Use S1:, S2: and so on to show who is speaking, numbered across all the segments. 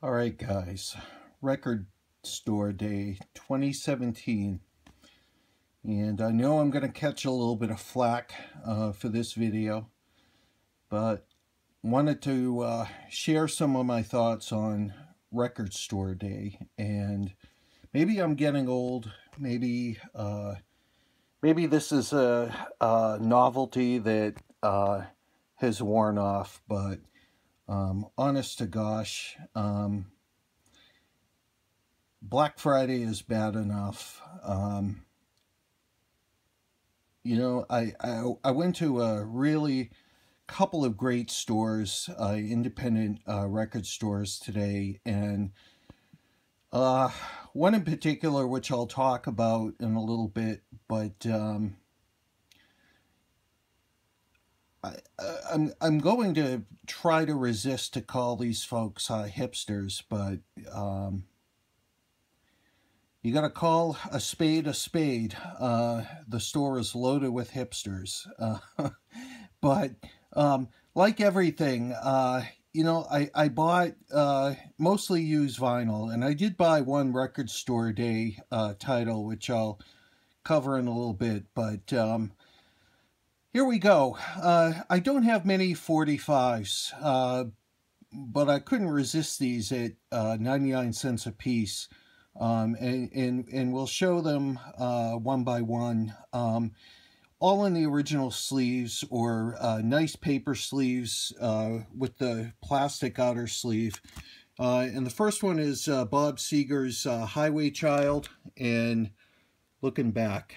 S1: All right, guys, Record Store Day 2017, and I know I'm going to catch a little bit of flack for this video, but wanted to share some of my thoughts on Record Store Day. And maybe I'm getting old, maybe this is a novelty that has worn off, but honest to gosh, Black Friday is bad enough. I went to a really couple of great stores, independent record stores today, and one in particular, which I'll talk about in a little bit, but I'm going to try to resist to call these folks hipsters, but you got to call a spade a spade. The store is loaded with hipsters. But like everything, I bought mostly used vinyl, and I did buy one Record Store Day title, which I'll cover in a little bit. But here we go. I don't have many 45s, but I couldn't resist these at 99 cents a piece. And we'll show them one by one, all in the original sleeves, or nice paper sleeves with the plastic outer sleeve. And the first one is Bob Seger's Highway Child, and Looking Back.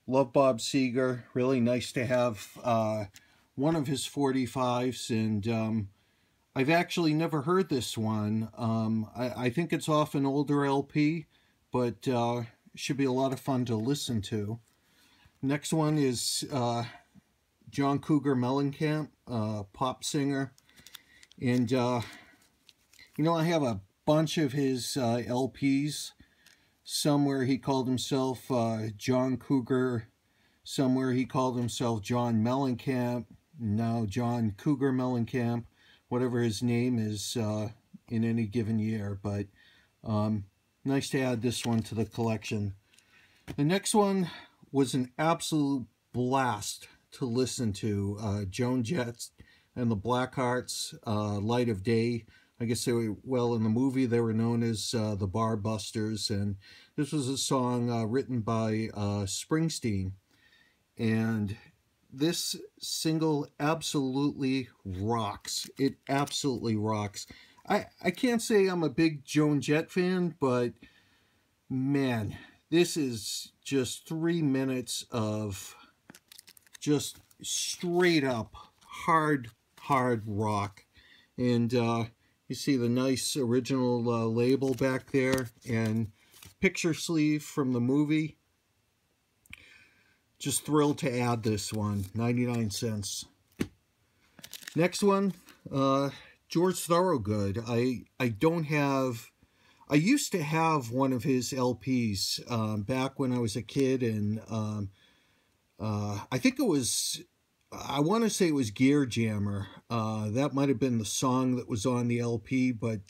S1: Love Bob Seger. Really nice to have one of his 45s, and I've actually never heard this one. I think it's off an older LP, but should be a lot of fun to listen to. Next one is John Cougar Mellencamp, pop singer. And, I have a bunch of his LPs. Somewhere he called himself John Cougar. Somewhere he called himself John Mellencamp. Now John Cougar Mellencamp. Whatever his name is in any given year, but nice to add this one to the collection. The next one was an absolute blast to listen to. Joan Jett and the Blackhearts, Light of Day. I guess they were, well, in the movie they were known as the Bar Busters, and this was a song written by Springsteen, and this single absolutely rocks. It absolutely rocks. I can't say I'm a big Joan Jett fan, but man, this is just 3 minutes of just straight up hard rock. And you see the nice original label back there, and picture sleeve from the movie. Just thrilled to add this one, 99 cents. Next one, George Thorogood. I don't have, I used to have one of his LPs back when I was a kid, and I think it was, I want to say it was Gear Jammer. That might have been the song that was on the LP, but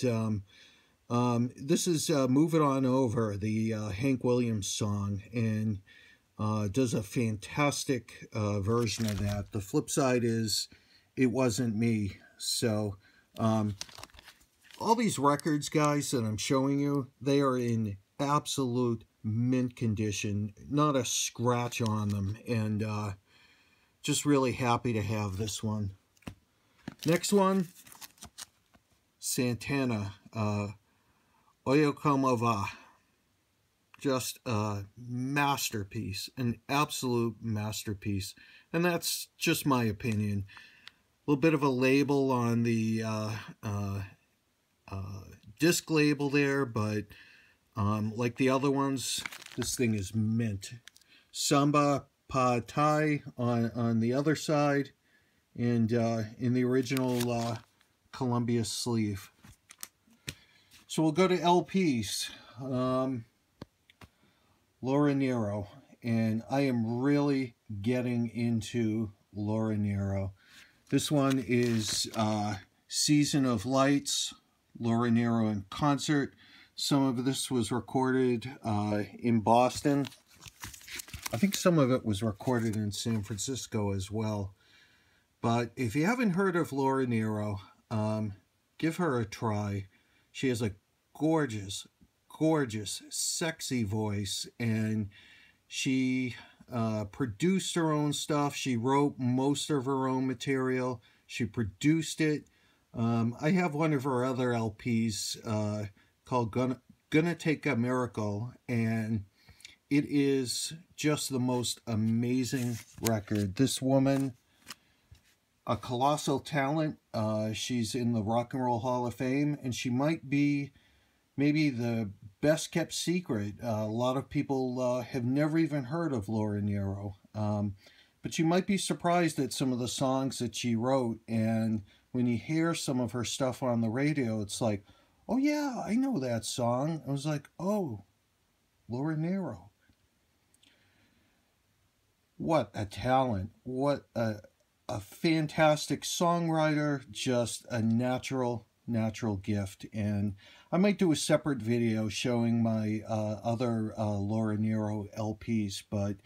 S1: this is Move It On Over, the Hank Williams song, and does a fantastic version of that. The flip side is It Wasn't Me. So all these records, guys, that I'm showing you, they are in absolute mint condition, not a scratch on them, and just really happy to have this one. Next one, Santana, Oyo Como Va. Just a masterpiece, an absolute masterpiece. And that's just my opinion. A little bit of a label on the disc label there, but like the other ones, this thing is mint. Samba Pa Thai on the other side, and in the original Columbia sleeve. So we'll go to LPs. Laura Nyro, and I am really getting into Laura Nyro. This one is Season of Lights, Laura Nyro in concert. Some of this was recorded in Boston. I think some of it was recorded in San Francisco as well. But if you haven't heard of Laura Nyro, give her a try. She has a gorgeous, gorgeous, sexy voice, and she produced her own stuff. She wrote most of her own material. She produced it. I have one of her other LPs called Gonna Take a Miracle, and it is just the most amazing record. This woman, a colossal talent. She's in the Rock and Roll Hall of Fame, and she might be maybe the best kept secret. A lot of people have never even heard of Laura Nyro. But you might be surprised at some of the songs that she wrote, and when you hear some of her stuff on the radio, it's like, oh yeah, I know that song. I was like, oh, Laura Nyro. What a talent. What a fantastic songwriter, just a natural gift. And I might do a separate video showing my other Laura Nyro LPs, but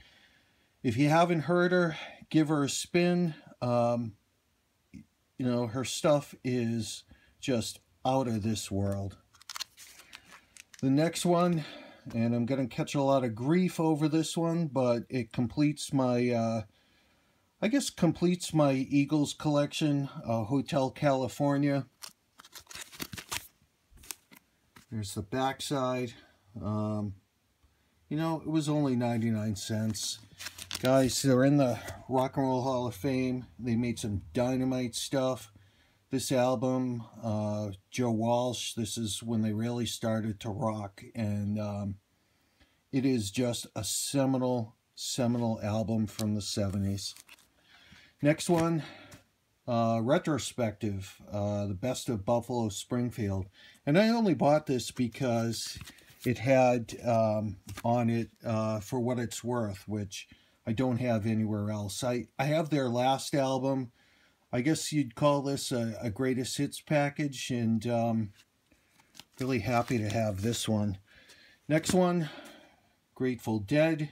S1: if you haven't heard her, give her a spin. You know, her stuff is just out of this world. The next one, and I'm going to catch a lot of grief over this one, but it completes my, I guess completes my Eagles collection, Hotel California. There's the backside. You know, it was only 99 cents. Guys, they're in the Rock and Roll Hall of Fame. They made some dynamite stuff. This album, Joe Walsh, this is when they really started to rock. And it is just a seminal album from the 70s. Next one, retrospective, the best of Buffalo Springfield. And I only bought this because it had on it For What It's Worth, which I don't have anywhere else. I have their last album. I guess you'd call this a greatest hits package, and really happy to have this one. Next one, Grateful Dead.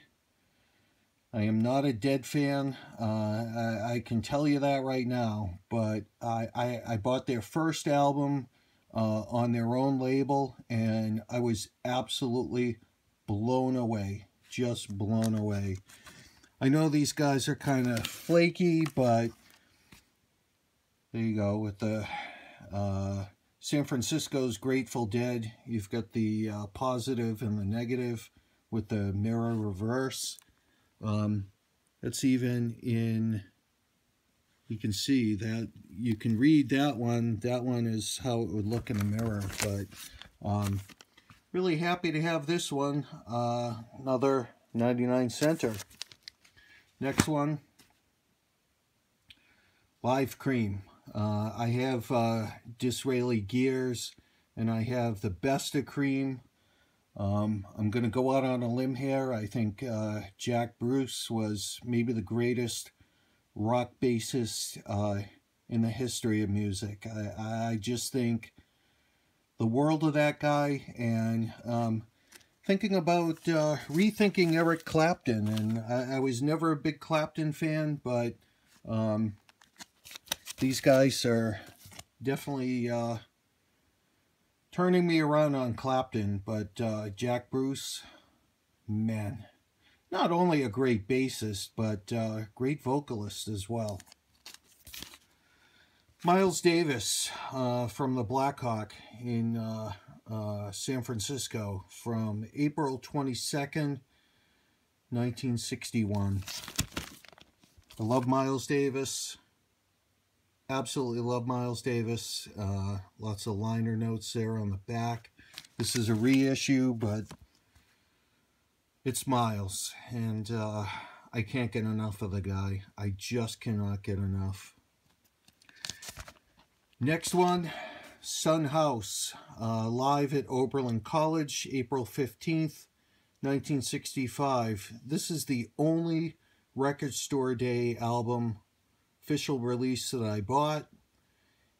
S1: I am not a Dead fan. I can tell you that right now, but I bought their first album on their own label, and I was absolutely blown away, just blown away. I know these guys are kind of flaky, but there you go. With the San Francisco's Grateful Dead, you've got the positive and the negative with the mirror reverse. That's even in, you can see that, you can read that one. That one is how it would look in a mirror, but really happy to have this one. Another 99 center. Next one, Live Cream. I have Disraeli Gears, and I have the best of Cream. I'm going to go out on a limb here. I think Jack Bruce was maybe the greatest rock bassist in the history of music. I just think the world of that guy, and thinking about rethinking Eric Clapton. And I was never a big Clapton fan, but these guys are definitely turning me around on Clapton. But Jack Bruce, man, not only a great bassist, but great vocalist as well. Miles Davis from the Black Hawk in San Francisco from April 22nd, 1961. I love Miles Davis. Absolutely love Miles Davis. Lots of liner notes there on the back. This is a reissue, but it's Miles, and I can't get enough of the guy. I just cannot get enough. Next one, Son House, live at Oberlin College, April 15th, 1965. This is the only Record Store Day album official release that I bought,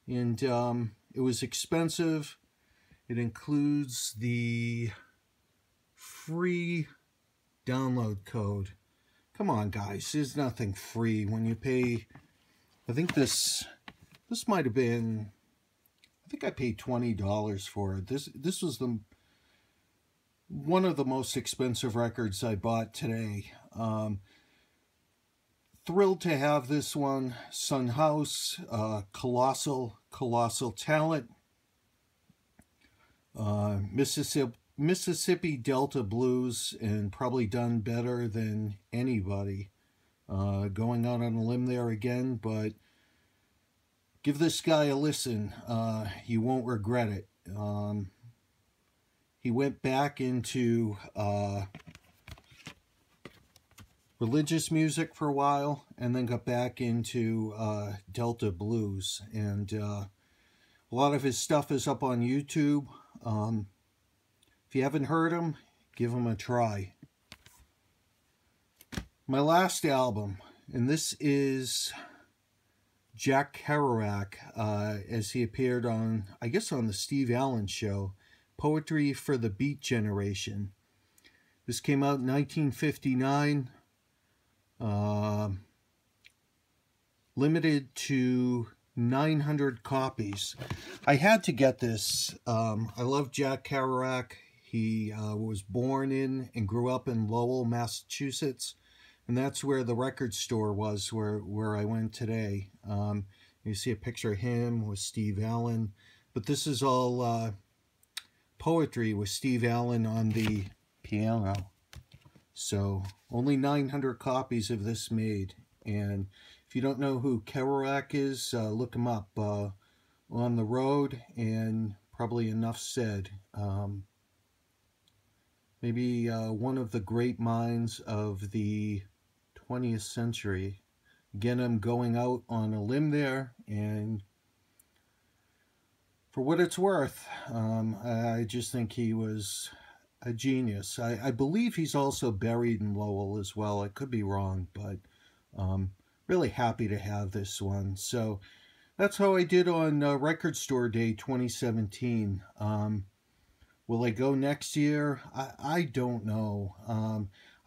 S1: and it was expensive, It includes the free download code. Come on, guys, there's nothing free when you pay. I think this might have been, I think I paid $20 for it. This was one of the most expensive records I bought today. Thrilled to have this one. Son House, colossal talent. Mississippi Delta Blues, and probably done better than anybody. Going out on a limb there again, but give this guy a listen. You won't regret it. He went back into religious music for a while, and then got back into Delta Blues. And a lot of his stuff is up on YouTube. If you haven't heard him, give him a try. My last album, and this is Jack Kerouac, as he appeared on, I guess on the Steve Allen Show, Poetry for the Beat Generation. This came out in 1959, limited to 900 copies. I had to get this. I love Jack Kerouac. He was born in and grew up in Lowell, Massachusetts, and that's where the record store was where I went today. You see a picture of him with Steve Allen, but this is all poetry with Steve Allen on the piano. So only 900 copies of this made. And if you don't know who Kerouac is, look him up. On the road, and probably enough said. Maybe one of the great minds of the 20th century. Again, I'm going out on a limb there, and for what it's worth, I just think he was a genius. I believe he's also buried in Lowell as well. I could be wrong, but really happy to have this one. So that's how I did on Record Store Day 2017. Will I go next year? I don't know.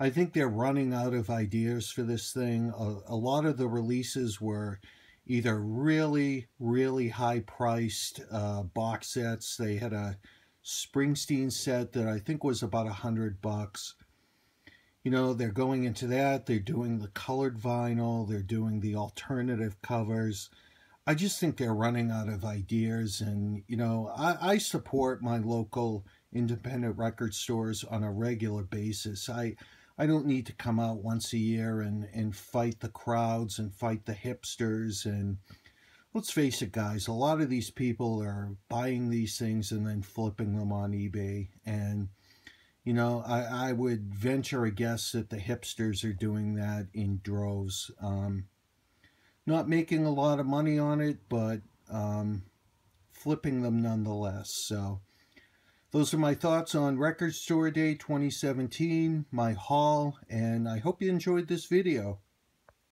S1: I think they're running out of ideas for this thing. A lot of the releases were either really, really high-priced box sets. They had a Springsteen set that I think was about $100. You know, they're going into that. They're doing the colored vinyl. They're doing the alternative covers. I just think they're running out of ideas. And, you know, I support my local independent record stores on a regular basis. I don't need to come out once a year and fight the crowds and fight the hipsters. And let's face it, guys, a lot of these people are buying these things and then flipping them on eBay. And, you know, I would venture a guess that the hipsters are doing that in droves. Not making a lot of money on it, but flipping them nonetheless. So those are my thoughts on Record Store Day 2017, my haul, and I hope you enjoyed this video.